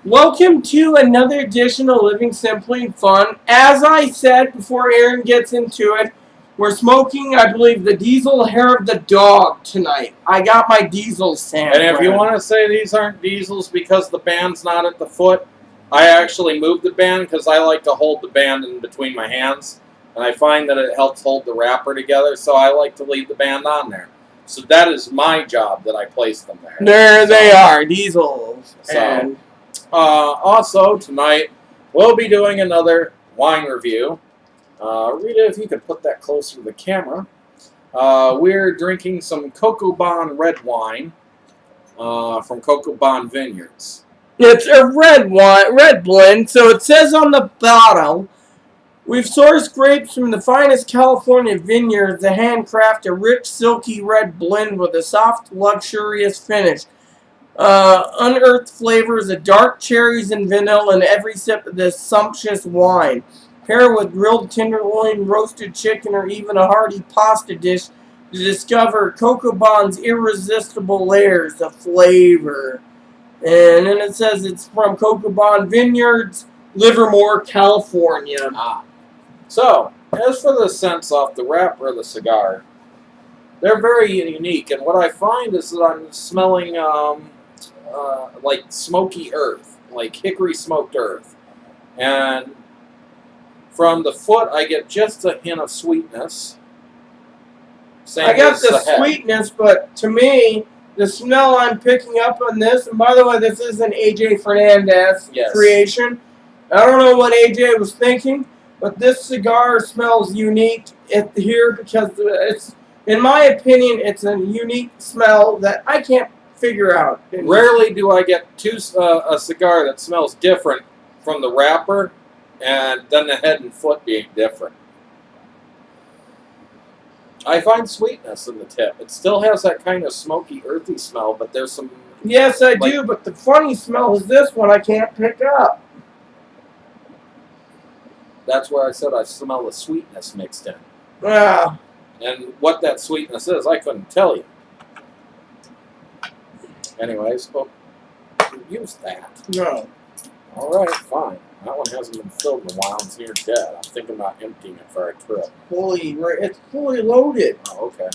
Welcome to another edition of Living Simply and Fun. As I said before Aaron gets into it, we're smoking, I believe, the diesel hair of the dog tonight. I got my diesel sand. And if you want to say these aren't diesels because the band's not at the foot, I actually moved the band because I like to hold the band in between my hands. And I find that it helps hold the wrapper together, so I like to leave the band on there. So that is my job that I place them there. There they are, diesels. So, also, tonight, we'll be doing another wine review. Rita, if you could put that closer to the camera. We're drinking some Cocobon Red wine from Cocobon Vineyards. It's a red blend, so it says on the bottle, we've sourced grapes from the finest California vineyards to handcraft a rich, silky red blend with a soft, luxurious finish. Unearthed flavors of dark cherries and vanilla in every sip of this sumptuous wine. Pair with grilled tenderloin, roasted chicken, or even a hearty pasta dish to discover Cocobon's irresistible layers of flavor. And then it says it's from Cocobon Vineyards, Livermore, California. So, as for the scents off the wrapper of the cigar, they're very unique. And what I find is that I'm smelling like smoky earth, like hickory smoked earth. And from the foot, I get just a hint of sweetness. I got the sweetness, but to me, the smell I'm picking up on this, and by the way, this is an AJ Fernandez creation. I don't know what AJ was thinking, but this cigar smells unique here because it's, in my opinion, it's a unique smell that I can't figure out. Rarely do I get a cigar that smells different from the wrapper and then the head and foot being different. I find sweetness in the tip. It still has that kind of smoky, earthy smell, but there's some... Yes, I do, but the funny smell is this one I can't pick up. That's where I said I smell the sweetness mixed in. Yeah. And what that sweetness is, I couldn't tell you. Anyways, use that. No. All right, fine. That one hasn't been filled in a while. It's near dead. I'm thinking about emptying it for our trip. It's fully loaded. Oh, okay.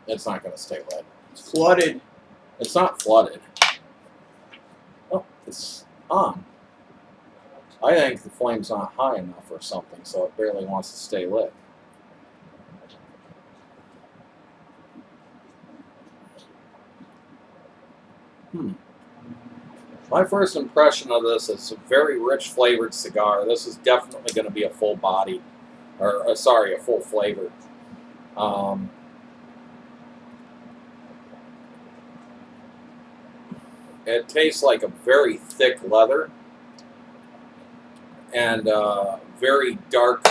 It's not going to stay wet. It's flooded. It's not flooded. Oh, it's on. I think the flame's not high enough or something, so it barely wants to stay lit. My first impression of this is a very rich flavored cigar. This is definitely going to be a full body, or sorry, a full flavor. It tastes like a very thick leather and very dark,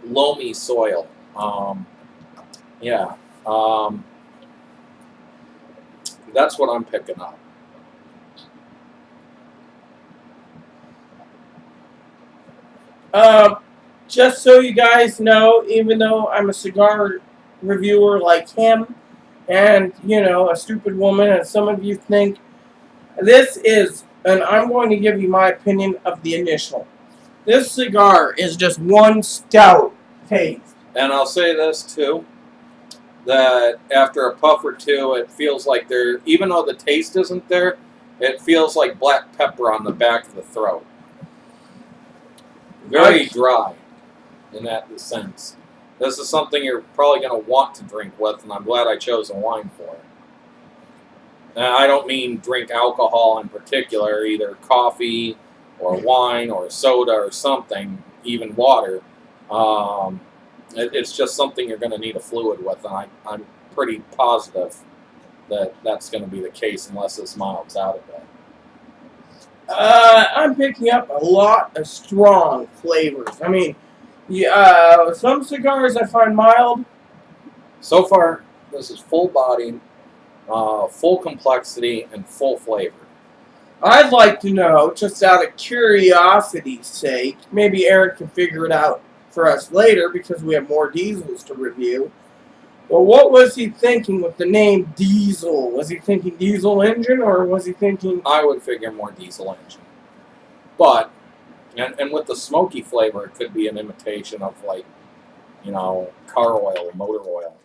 loamy soil. That's what I'm picking up. Just so you guys know, even though I'm a cigar reviewer like him, and, you know, a stupid woman, as some of you think, this is, and I'm going to give you my opinion of the initial. This cigar is just one stout taste. And I'll say this, too, that after a puff or two, it feels like even though the taste isn't there, it feels like black pepper on the back of the throat. Very dry in that sense. This is something you're probably going to want to drink with, and I'm glad I chose a wine for it. Now, I don't mean drink alcohol in particular, either coffee or wine or soda or something, even water. It's just something you're going to need a fluid with, and I'm pretty positive that that's going to be the case unless this miles out a bit. I'm picking up a lot of strong flavors. I mean, Yeah, some cigars I find mild. So far, this is full bodied, full complexity, and full flavor. I'd like to know, just out of curiosity's sake, maybe Aaron can figure it out for us later because we have more diesels to review. Well, what was he thinking with the name Diesel? Was he thinking diesel engine, or was he thinking... I would figure more diesel engine. But, and with the smoky flavor, it could be an imitation of, like, car oil or motor oil.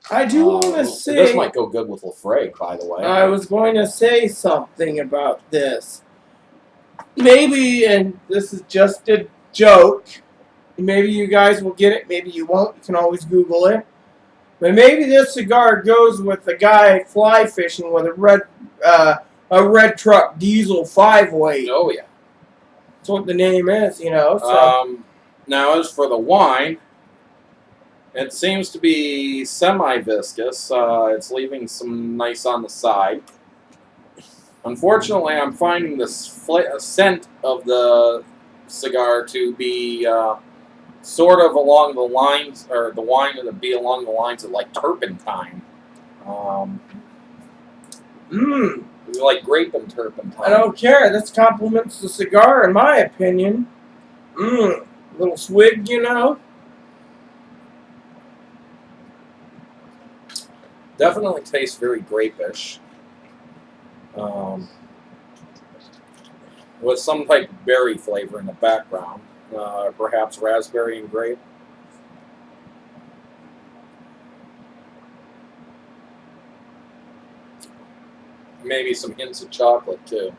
I do want to say... This might go good with Lafroig, by the way. I was going to say something about this. Maybe, and this is just a joke, maybe you guys will get it, maybe you won't. You can always Google it. But maybe this cigar goes with the guy fly fishing with a red truck diesel 5-weight. Oh, yeah. That's what the name is, So. Now, as for the wine, it seems to be semi-viscous. It's leaving some nice on the side. Unfortunately, I'm finding the scent of the cigar to be sort of along the lines, or the wine to be along the lines of like turpentine. Like grape and turpentine. I don't care. This complements the cigar, in my opinion. Little swig, Definitely tastes very grape-ish. With some type of berry flavor in the background. Perhaps raspberry and grape. Maybe some hints of chocolate, too.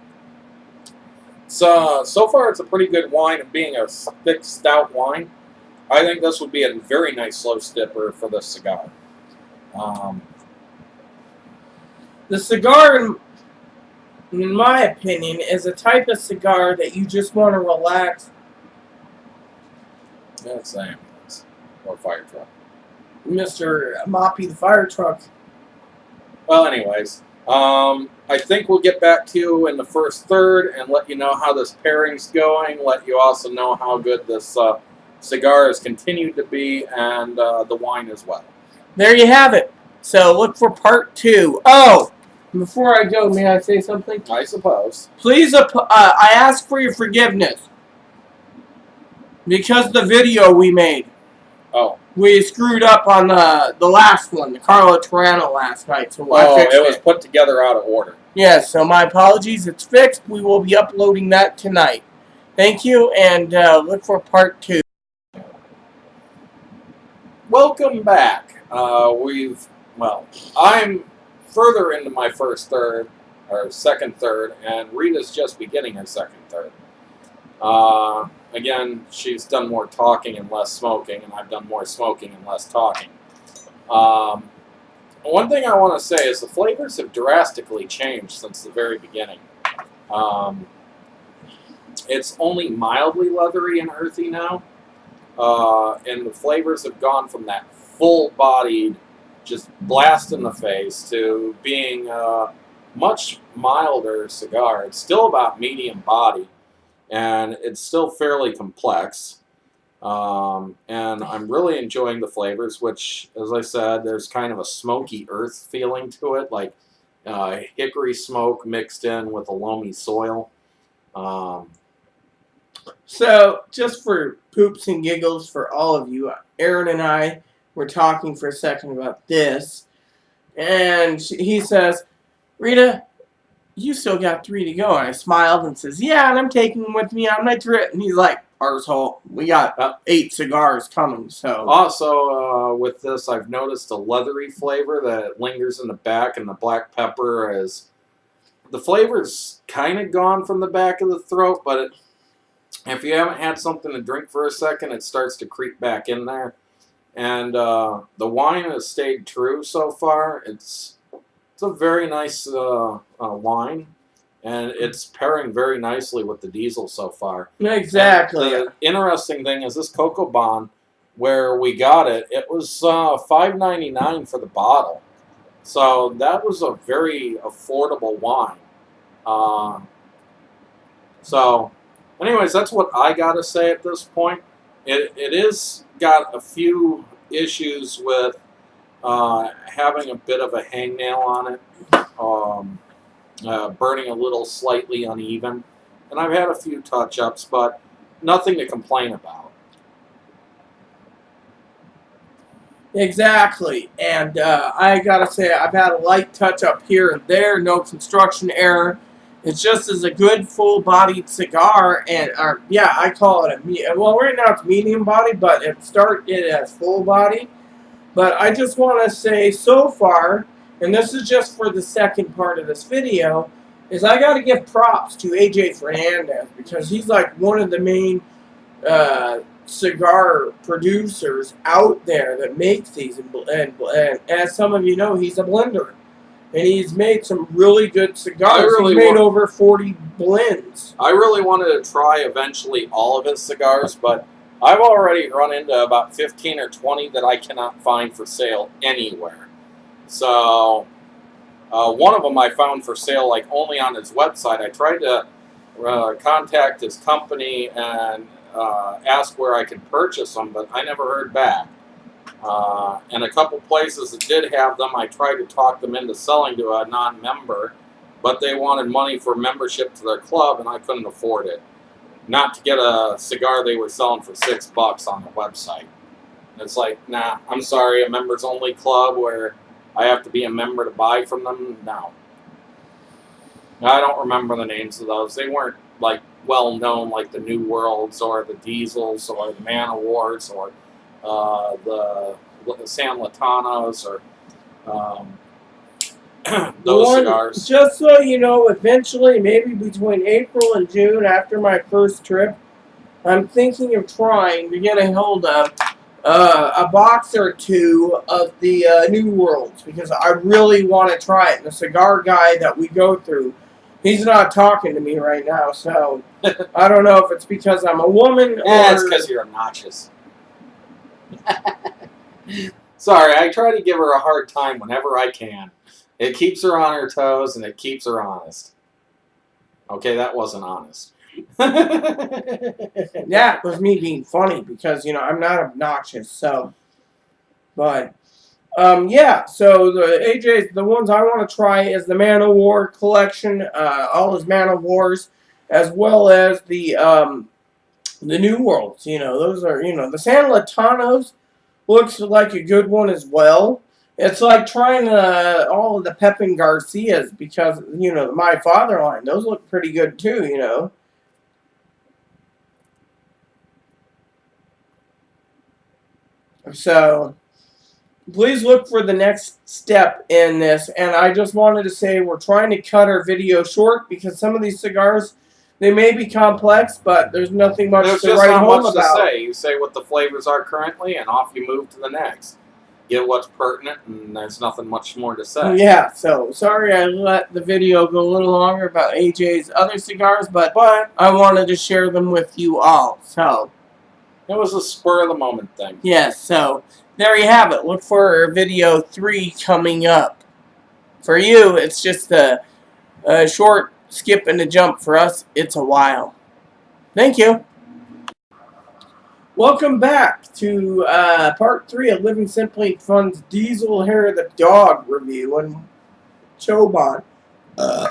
So far, it's a pretty good wine, and being a thick, stout wine, I think this would be a very nice slow stipper for this cigar. The cigar, in my opinion, is a type of cigar that you just want to relax. That's the ambulance. Or fire truck. Mr. Moppy the fire truck. Well, anyways, I think we'll get back to you in the first third and let you know how this pairing's going, let you also know how good this cigar has continued to be, and the wine as well. There you have it. So look for part 2. Oh, before I go, may I say something? I suppose. Please, I ask for your forgiveness. Because the video we made. Oh. We screwed up on the last one, the Carlo Torano last night. So I fixed it was put together out of order. Yes, so my apologies. It's fixed. We will be uploading that tonight. Thank you, and look for part 2. Welcome back. I'm further into my first third, or second third, and Rita's just beginning her second third. Again, she's done more talking and less smoking, and I've done more smoking and less talking. One thing I want to say is the flavors have drastically changed since the very beginning. It's only mildly leathery and earthy now, and the flavors have gone from that full-bodied, just blast in the face, to being a much milder cigar. It's still about medium body, and it's still fairly complex. And I'm really enjoying the flavors, which, as I said, there's kind of a smoky earth feeling to it, like hickory smoke mixed in with a loamy soil. So, just for poops and giggles for all of you, Aaron and I were talking for a second about this, and he says, Rita, you still got 3 to go. And I smiled and says, yeah, and I'm taking them with me on my trip. And he's like, arsehole, we got 8 cigars coming. So also, with this, I've noticed a leathery flavor that lingers in the back, and the black pepper is... The flavor's kind of gone from the back of the throat, but if you haven't had something to drink for a second, it starts to creep back in there. And the wine has stayed true so far. It's a very nice wine, and it's pairing very nicely with the diesel so far. Exactly. And the interesting thing is this Cocobon, where we got it, it was $5.99 for the bottle. So that was a very affordable wine. So, anyways, that's what I got to say at this point. It is got a few issues with having a bit of a hangnail on it, burning a little slightly uneven, and I've had a few touch-ups, but nothing to complain about. Exactly, and I gotta say, I've had a light touch up here and there, no construction error. It's just as a good full-bodied cigar, and yeah, I call it well. Right now it's medium body, but it as full body. But I just want to say, so far, and this is just for the second part of this video, is I got to give props to AJ Fernandez because he's like one of the main cigar producers out there that makes these, and as some of you know, he's a blender, and he's made some really good cigars. He's made over 40 blends. I really wanted to try eventually all of his cigars, but I've already run into about 15 or 20 that I cannot find for sale anywhere. So one of them I found for sale like only on his website. I tried to contact his company and asked where I could purchase them, but I never heard back. And a couple places that did have them, I tried to talk them into selling to a non-member, but they wanted money for membership to their club, and I couldn't afford it. Not to get a cigar they were selling for $6 on the website. It's like, nah, I'm sorry, a members-only club where I have to be a member to buy from them? No. I don't remember the names of those. They weren't like well known like the New Worlds or the Diesels or the Man of Wars or the San Latanos or those cigars. Just so you know, eventually, maybe between April and June after my first trip, I'm thinking of trying to get a hold of a box or two of the New Worlds because I really want to try it. The cigar guy that we go through, he's not talking to me right now, so I don't know if it's because I'm a woman or... it's because you're obnoxious. Sorry, I try to give her a hard time whenever I can. It keeps her on her toes and it keeps her honest. Okay, that wasn't honest. Yeah, it was me being funny because, you know, I'm not obnoxious, so... But... yeah, so the ones I want to try is the Man of War collection, all his Man of Wars, as well as the New Worlds. You know, those are, you know, the San Latanos looks like a good one as well. It's like trying all of the Pepin Garcias because, you know, my father line, those look pretty good too, you know. So... please look for the next step in this. And I just wanted to say we're trying to cut our video short because some of these cigars, they may be complex, but there's nothing much to write home about. You say what the flavors are currently, and off you move to the next. Get what's pertinent, and there's nothing much more to say. Yeah, so sorry I let the video go a little longer about AJ's other cigars, but I wanted to share them with you all. So it was a spur-of-the-moment thing. Yes, so... there you have it. Look for video 3 coming up. For you, it's just a short skip and a jump. For us, it's a while. Thank you. Welcome back to part 3 of Living Simply Fun's Diesel Hair of the Dog review on Cocobon.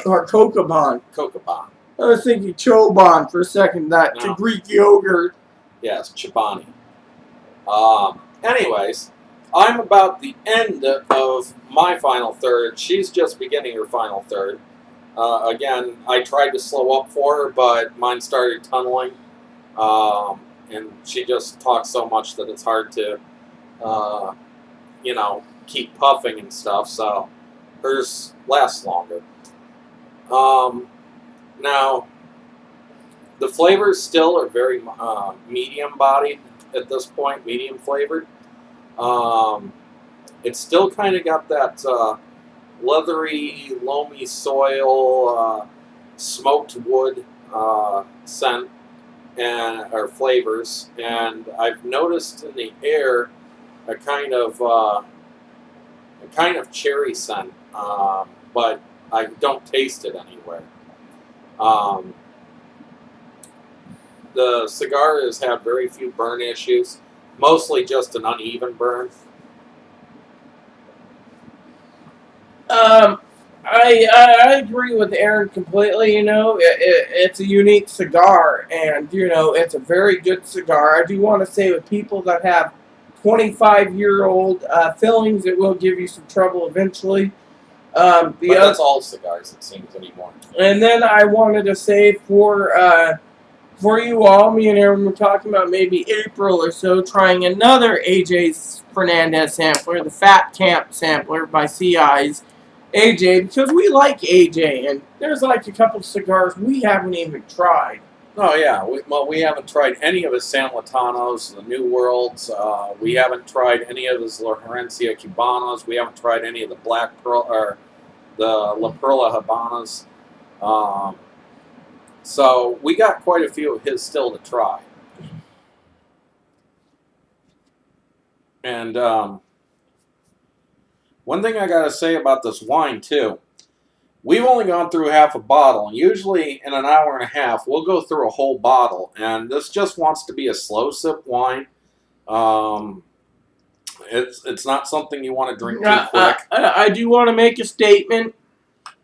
Or Cocobon. Cocobon. I was thinking Cocobon for a second. That's a Greek yogurt. Yes, Chobani. Anyways, I'm about the end of my final third. She's just beginning her final third. Again, I tried to slow up for her, but mine started tunneling. And she just talks so much that it's hard to, you know, keep puffing and stuff. So hers lasts longer. Now, the flavors still are very medium bodied at this point, medium flavored. It's still kind of got that leathery, loamy soil, smoked wood scent or flavors, and I've noticed in the air a kind of cherry scent, but I don't taste it anywhere. the cigar has had very few burn issues, mostly just an uneven burn. I agree with Aaron completely. It's a unique cigar, and it's a very good cigar. I do want to say with people that have 25-year-old fillings, it will give you some trouble eventually. But that's all cigars, it seems, anymore. And then I wanted to say for you all, me and Aaron were talking about maybe April or so trying another AJ Fernandez sampler, the Fat Camp sampler by CI's AJ, because we like AJ, and there's like a couple of cigars we haven't even tried. Oh yeah, we haven't tried any of his San Latanos, the New Worlds. We haven't tried any of his La Herencia Cubanos. We haven't tried any of the Black Pearl or the La Perla Habanas. So we got quite a few of his still to try. And one thing I got to say about this wine too. We've only gone through half a bottle, and usually in an hour and a half, we'll go through a whole bottle. And this just wants to be a slow sip wine. It's not something you want to drink too quick. I do want to make a statement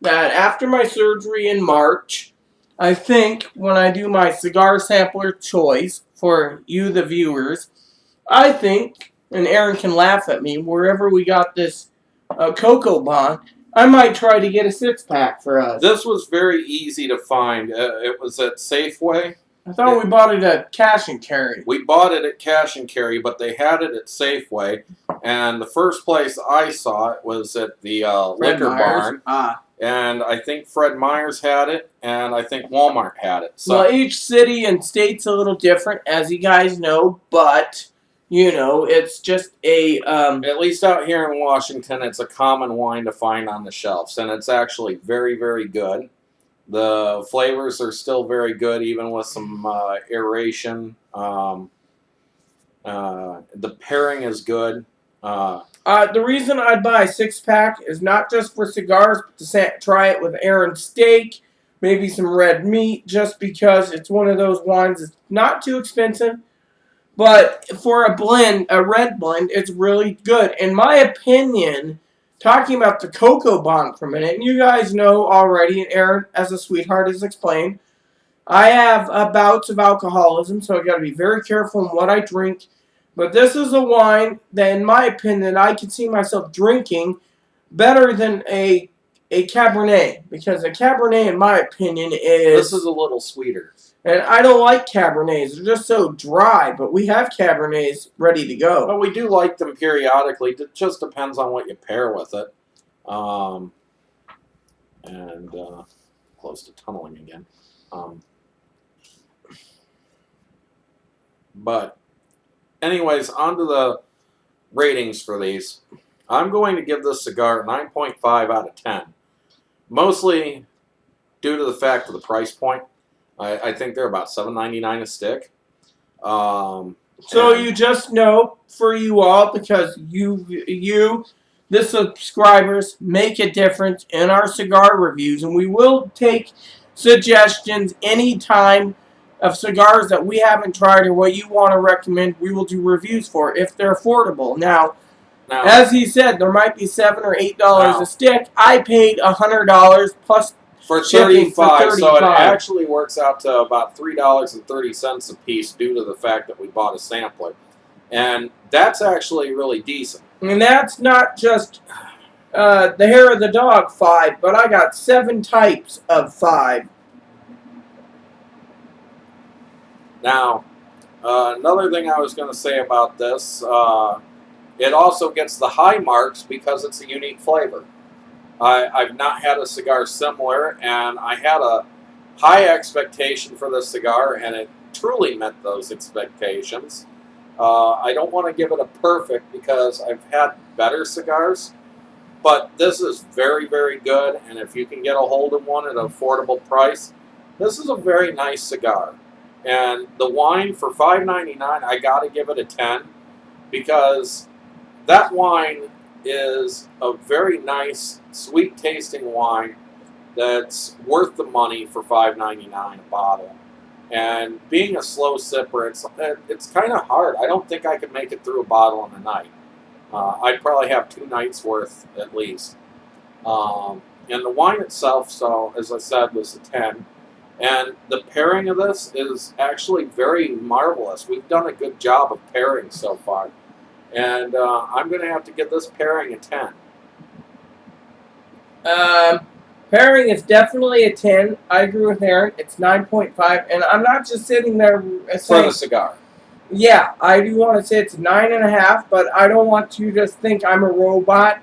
that after my surgery in March, I think when I do my cigar sampler choice for you, the viewers, I think, and Aaron can laugh at me, wherever we got this Cocobon, I might try to get a 6-pack for us. This was very easy to find. It was at Safeway. I thought we bought it at Cash and Carry. We bought it at Cash and Carry, but they had it at Safeway. And the first place I saw it was at the Liquor Barn. And I think Fred Meyer's had it, and I think Walmart had it. So well, each city and state's a little different, as you guys know, but it's just a at least out here in Washington, it's a common wine to find on the shelves, and it's actually very, very good. The flavors are still very good, even with some aeration. The pairing is good. The reason I'd buy a 6-pack is not just for cigars, but to try it with Aaron's steak, maybe some red meat, just because it's one of those wines that's not too expensive. But for a blend, a red blend, it's really good. In my opinion, talking about the Cocobon for a minute, and you guys know already, and Aaron, as a sweetheart, has explained, I have bouts of alcoholism, so I've got to be very careful in what I drink. But this is a wine that, in my opinion, I can see myself drinking better than a Cabernet. Because a Cabernet, in my opinion, This is a little sweeter. And I don't like Cabernets. They're just so dry. But we have Cabernets ready to go. But we do like them periodically. It just depends on what you pair with it. Close to tunneling again. But anyways, on to the ratings for these. I'm going to give this cigar 9.5 out of 10. Mostly due to the fact of the price point. I think they're about $7.99 a stick. So you just know, for you all, because you, the subscribers, make a difference in our cigar reviews, and we will take suggestions anytime of cigars that we haven't tried or what you want to recommend. We will do reviews for if they're affordable. Now, as he said, there might be $7 or $8 a stick. I paid $100 plus for 35, so it actually works out to about $3.30 a piece due to the fact that we bought a sampler. And that's actually really decent. And that's not just the hair of the dog 5, but I got 7 types of 5. Now, another thing I was going to say about this, it also gets the high marks because it's a unique flavor. I've not had a cigar similar, and I had a high expectation for this cigar, and it truly met those expectations. I don't want to give it a perfect because I've had better cigars, but this is very, very good, and if you can get a hold of one at an affordable price, this is a very nice cigar. And the wine for $5.99, I got to give it a 10 because that wine is a very nice, sweet-tasting wine that's worth the money for $5.99 a bottle. And being a slow sipper, it's kind of hard. I don't think I could make it through a bottle in a night. I'd probably have 2 nights worth at least. And the wine itself, so as I said, was a 10. And the pairing of this is actually very marvelous. We've done a good job of pairing so far. And I'm going to have to give this pairing a 10. Pairing is definitely a 10. I agree with Aaron. It's 9.5. And I'm not just sitting there saying... For the cigar. Yeah, I do want to say it's 9.5, but I don't want you to just think I'm a robot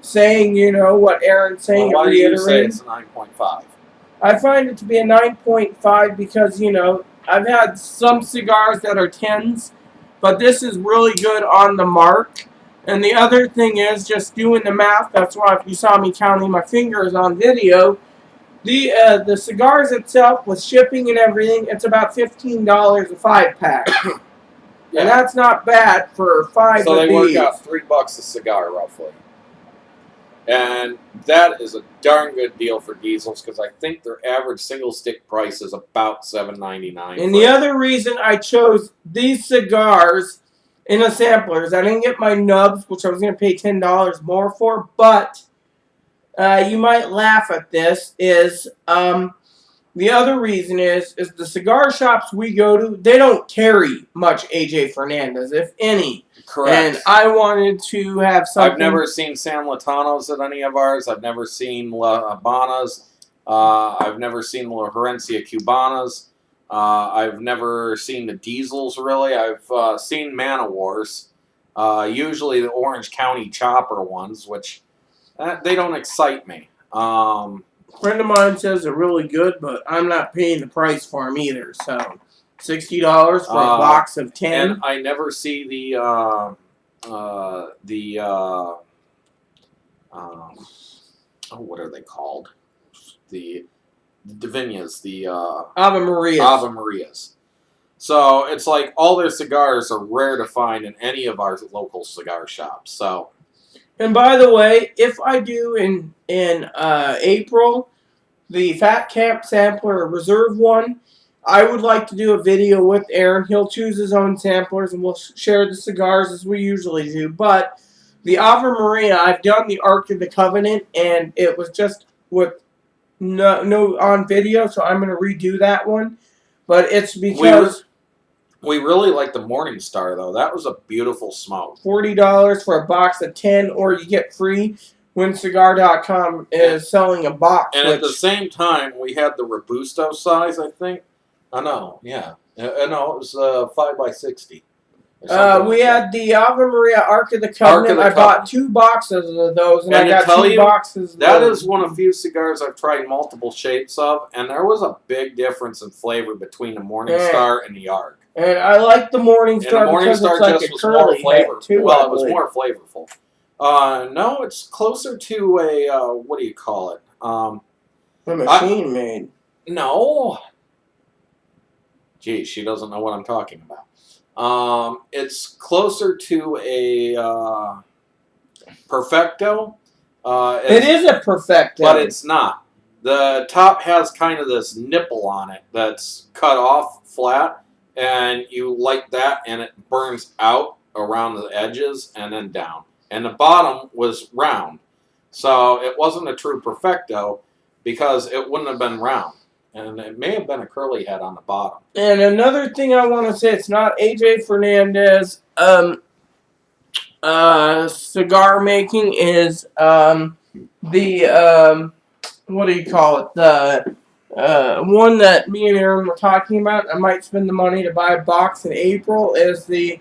saying, you know, what Aaron's saying. Well, why do you say it's a 9.5? I find it to be a 9.5 because, you know, I've had some cigars that are 10s, but this is really good on the mark. And the other thing is just doing the math. That's why if you saw me counting my fingers on video, the cigars itself with shipping and everything, it's about $15 a 5-pack. Yeah. And that's not bad for 5 of these. So they work out $3 a cigar, roughly. And that is a darn good deal for diesels because I think their average single stick price is about $7.99. And the other reason I chose these cigars in a sampler is I didn't get my nubs, which I was going to pay $10 more for, but you might laugh at this, is the other reason is the cigar shops we go to, they don't carry much AJ Fernandez, if any. Correct. And I wanted to have something. I've never seen San Latanos at any of ours. I've never seen La Habanas. I've never seen La Herencia Cubanas. I've never seen the diesels, really. I've seen Man O' Wars. Usually the Orange County Chopper ones, which they don't excite me. A friend of mine says they're really good, but I'm not paying the price for them either. So $60 for a box of 10. And I never see the what are they called? The Divinas, the Ave Marias. Ave Marias. So it's like all their cigars are rare to find in any of our local cigar shops. So. And by the way, if I do in April, the Fat Camp Sampler Reserve one, I would like to do a video with Aaron. He'll choose his own samplers, and we'll share the cigars as we usually do. But the Ave Maria, I've done the Ark of the Covenant, and it was just with no on video, so I'm going to redo that one. But it's because... We really like the Morning Star, though. That was a beautiful smoke. $40 for a box of 10, or you get free when Cigar.com is selling a box. And at the same time, we had the Robusto size, I think. Oh, no, yeah. No, it was 5x60. We had the Ave Maria Ark of the Covenant. I bought 2 boxes of those, and I got 2 boxes. That is one of the few cigars I've tried multiple shapes of, and there was a big difference in flavor between the Morning Star and the Ark. And I like the Morning Star because it's like a curly head, too. Well, it was more flavorful. No, it's closer to a, what do you call it? A machine made. No. Geez, she doesn't know what I'm talking about. It's closer to a Perfecto. It is a Perfecto. But it's not. The top has kind of this nipple on it that's cut off flat. And you light that, and it burns out around the edges and then down. And the bottom was round. So it wasn't a true Perfecto because it wouldn't have been round. And it may have been a curly head on the bottom. And another thing I want to say, it's not AJ Fernandez cigar making, is what do you call it? The one that me and Aaron were talking about, I might spend the money to buy a box in April, is the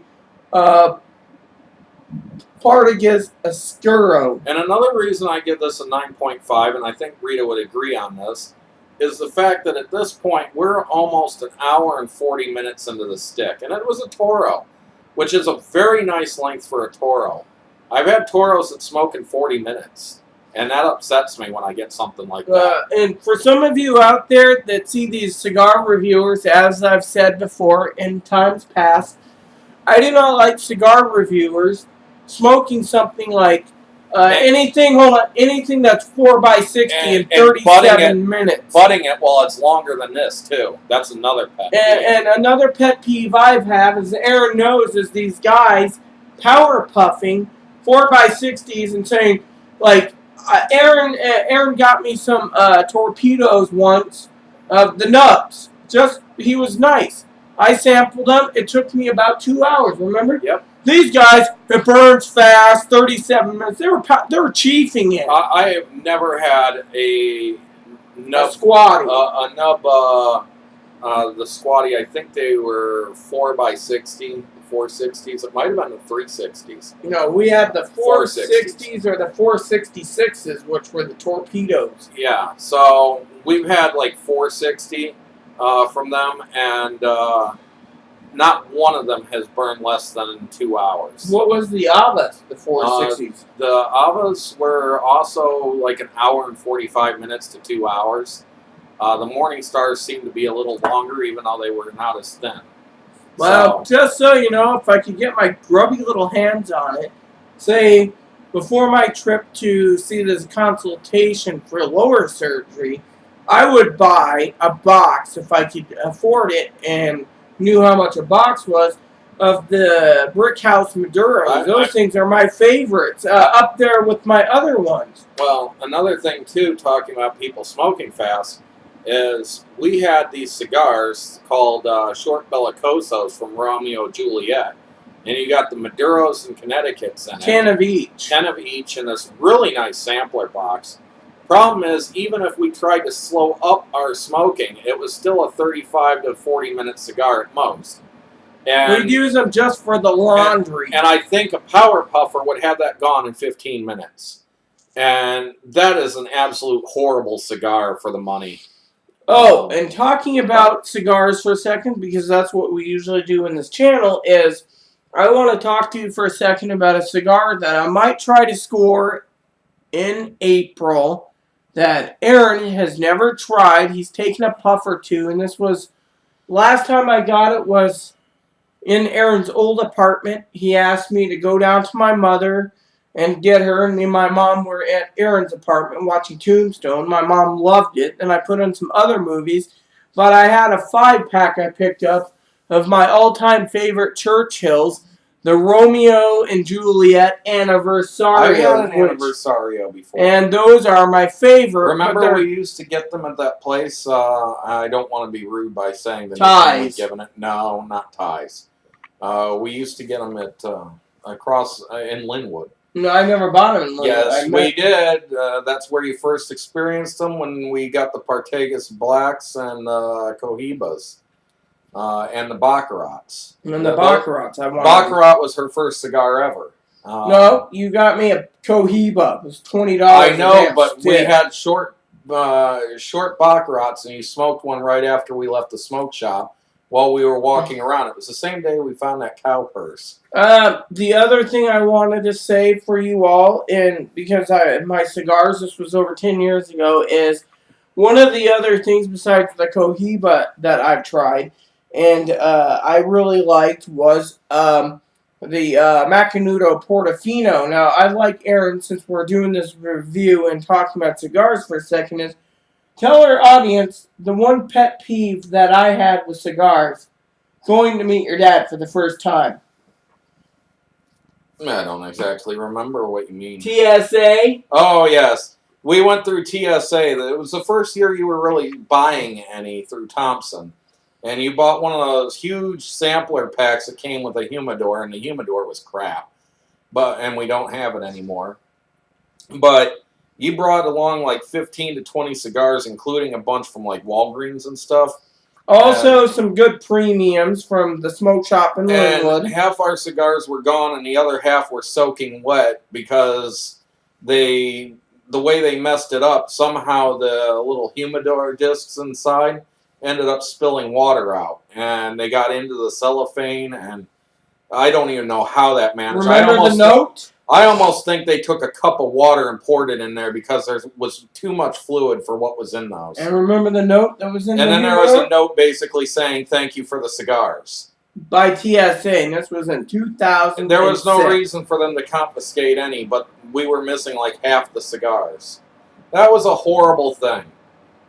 Partagas Oscuro. And another reason I give this a 9.5, and I think Rita would agree on this, is the fact that at this point we're almost an hour and 40 minutes into the stick. And it was a Toro, which is a very nice length for a Toro. I've had Toros that smoke in 40 minutes. And that upsets me when I get something like that. And for some of you out there that see these cigar reviewers, as I've said before in times past, I do not like cigar reviewers smoking something like Anything that's 4x60 in 37 minutes. Butting it while it's longer than this too. That's another pet peeve. And another pet peeve I have is Aaron knows is these guys power puffing 4x60s and saying like Aaron got me some torpedoes once of the nubs. He was nice. I sampled them. It took me about 2 hours. Remember? Yep. These guys, it burns fast. 37 minutes. They were chiefing it. I have never had a nub squatty. A nub. The squatty. I think they were 4x60, 460s. It might have been the 360s. No, we had the 460s or the 466s, which were the torpedoes. Yeah. So we've had like 460 from them, and not one of them has burned less than 2 hours. What was the Avas, the 460s? The Avas were also like an hour and 45 minutes to 2 hours. The Morning Stars seemed to be a little longer, even though they were not as thin. Well, just so you know, if I could get my grubby little hands on it, say, before my trip to see this consultation for lower surgery, I would buy a box, if I could afford it, and knew how much a box was, of the Brick House Maduros. Those things are my favorites, up there with my other ones. Well, another thing, too, talking about people smoking fast, is we had these cigars called Short Bellicosos from Romeo and Juliet. And you got the Maduros and Connecticut's in it. 10 of each. 10 of each in this really nice sampler box. Problem is, even if we tried to slow up our smoking, it was still a 35 to 40 minute cigar at most. And we'd use them just for the laundry. And I think a power puffer would have that gone in 15 minutes. And that is an absolute horrible cigar for the money. Oh, and talking about cigars for a second, because that's what we usually do in this channel, is I want to talk to you for a second about a cigar that I might try to score in April that Aaron has never tried. He's taken a puff or two, and this was, last time I got it was in Aaron's old apartment. He asked me to go down to my mother and get her, and me and my mom were at Aaron's apartment watching Tombstone. My mom loved it, and I put on some other movies, but I had a 5-pack I picked up of my all-time favorite Churchills, the Romeo and Juliet Anniversario. I had an Anniversario before. And those are my favorite. Remember we used to get them at that place? I don't want to be rude by saying the Ties. name was given it. No, not Ties. We used to get them at across in Linwood. No, I never bought them in Linwood. Yes, we did. That's where you first experienced them, when we got the Partagas Blacks and Cohibas. And the Baccarats. And the Baccarats. Baccarat was her first cigar ever. No, you got me a Cohiba. It was $20. I know, but we had short Baccarats, and you smoked one right after we left the smoke shop while we were walking around. It was the same day we found that cow purse. The other thing I wanted to say for you all, and because my cigars, this was over 10 years ago, is one of the other things besides the Cohiba that I've tried, and I really liked, was the Macanudo Portofino. Now, I'd like Aaron, since we're doing this review and talking about cigars for a second, is tell our audience the one pet peeve that I had with cigars, going to meet your dad for the first time. I don't exactly remember what you mean. TSA? Oh, yes. We went through TSA. It was the first year you were really buying any through Thompson. And you bought one of those huge sampler packs that came with a humidor, and the humidor was crap. And we don't have it anymore. But you brought along like 15 to 20 cigars, including a bunch from like Walgreens and stuff. Also, some good premiums from the smoke shop in Linwood. And half our cigars were gone, and the other half were soaking wet because the way they messed it up, somehow the little humidor discs inside ended up spilling water out, and they got into the cellophane, and I don't even know how that managed. Remember the note? I almost think they took a cup of water and poured it in there because there was too much fluid for what was in those. And remember the note that was in there? And then there was a note basically saying, "Thank you for the cigars." by TSA, and this was in 2006. There was no reason for them to confiscate any, but we were missing like half the cigars. That was a horrible thing.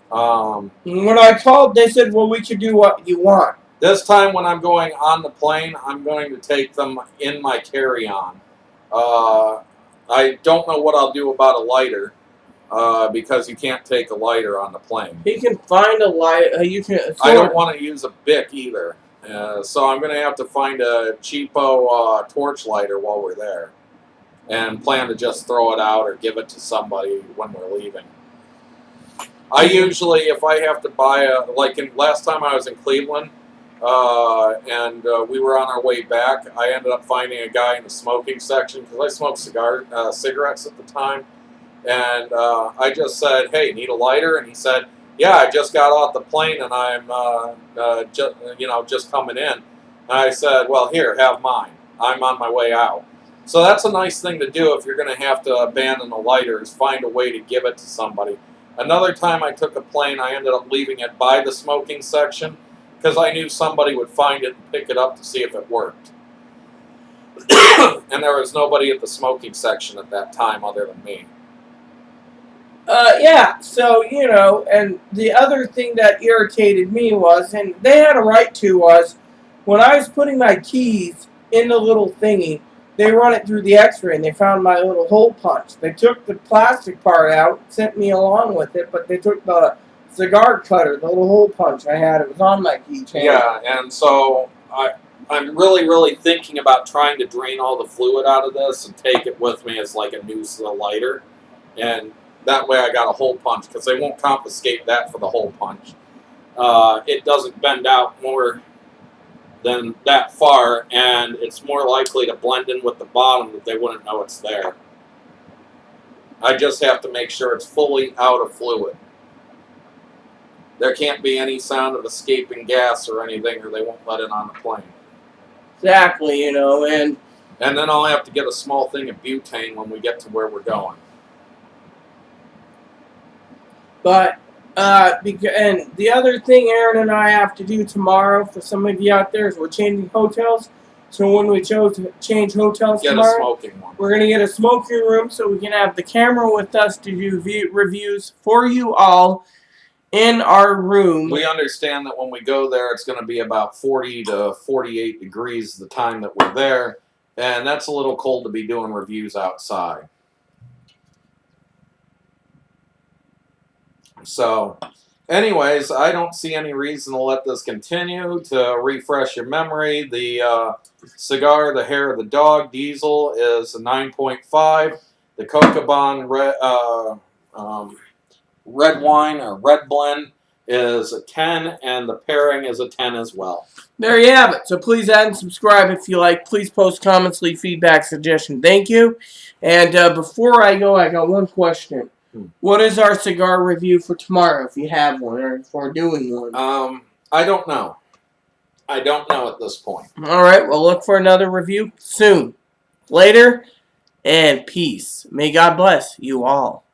When I called, they said, well, we could do what you want. This time when I'm going on the plane, I'm going to take them in my carry-on. I don't know what I'll do about a lighter, because you can't take a lighter on the plane. You can find a light. I don't want to use a Bic either. So I'm going to have to find a cheapo torch lighter while we're there. And plan to just throw it out or give it to somebody when we're leaving. I usually, if I have to buy last time I was in Cleveland, and we were on our way back, I ended up finding a guy in the smoking section, because I smoked cigarettes at the time. And I just said, hey, need a lighter? And he said, yeah, I just got off the plane and I'm just coming in. And I said, well, here, have mine. I'm on my way out. So that's a nice thing to do if you're going to have to abandon a lighter, is find a way to give it to somebody. Another time I took a plane, I ended up leaving it by the smoking section because I knew somebody would find it and pick it up to see if it worked. And there was nobody at the smoking section at that time other than me. Yeah, so, and the other thing that irritated me was, and they had a right to, was when I was putting my keys in the little thingy, they run it through the x-ray and they found my little hole punch. They took the plastic part out, sent me along with it, but they took the cigar cutter, the little hole punch I had. It was on my keychain. Yeah, and so I'm really, really thinking about trying to drain all the fluid out of this and take it with me as like a new lighter. And that way I got a hole punch, because they won't confiscate that for the hole punch. It doesn't bend out more than that far, and it's more likely to blend in with the bottom that they wouldn't know it's there. I just have to make sure it's fully out of fluid. There can't be any sound of escaping gas or anything, or they won't let it on the plane. Exactly, and then I'll have to get a small thing of butane when we get to where we're going. But, and the other thing Aaron and I have to do tomorrow, for some of you out there, is we're changing hotels. So when we change hotels tomorrow, a smoking one. We're going to get a smoking room so we can have the camera with us to do reviews for you all in our room. We understand that when we go there, it's going to be about 40 to 48 degrees the time that we're there. And that's a little cold to be doing reviews outside. So, anyways, I don't see any reason to let this continue. To refresh your memory, the cigar, the hair of the dog diesel, is a 9.5. The Cocobon red wine or red blend is a 10, and the pairing is a 10 as well. There you have it. So please add and subscribe if you like. Please post comments, leave feedback, suggestion. Thank you. And before I go, I got one question. What is our cigar review for tomorrow, if you have one, or if we're doing one? I don't know. I don't know at this point. All right, we'll look for another review soon. Later, and peace. May God bless you all.